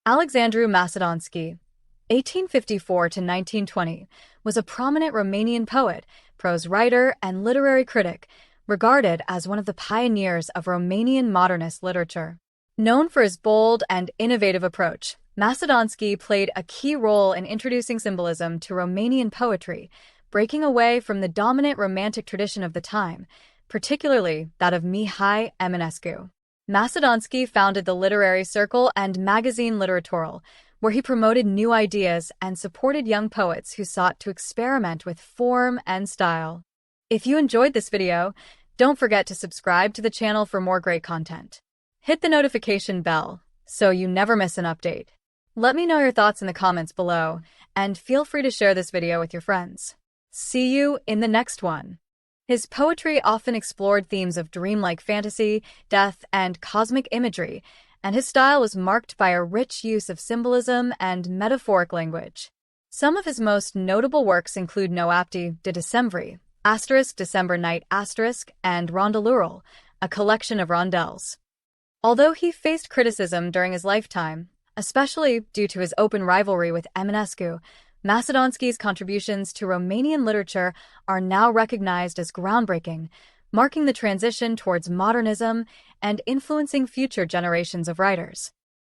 Alexandru Macedonski, 1854 to 1920, was a prominent Romanian poet, prose writer, and literary critic, regarded as one of the pioneers of Romanian modernist literature. Known for his bold and innovative approach, Macedonski played a key role in introducing symbolism to Romanian poetry, breaking away from the dominant romantic tradition of the time, particularly that of Mihai Eminescu. Macedonski founded the literary circle and magazine Literaturul, where he promoted new ideas and supported young poets who sought to experiment with form and style. If you enjoyed this video, don't forget to subscribe to the channel for more great content. Hit the notification bell so you never miss an update. Let me know your thoughts in the comments below, and feel free to share this video with your friends. See you in the next one. His poetry often explored themes of dreamlike fantasy, death, and cosmic imagery, and his style was marked by a rich use of symbolism and metaphoric language. Some of his most notable works include Noapte de Decembrie, December Night, and Rondălurul, a collection of rondels. Although he faced criticism during his lifetime, especially due to his open rivalry with Eminescu, Macedonski's contributions to Romanian literature are now recognized as groundbreaking, marking the transition towards modernism and influencing future generations of writers.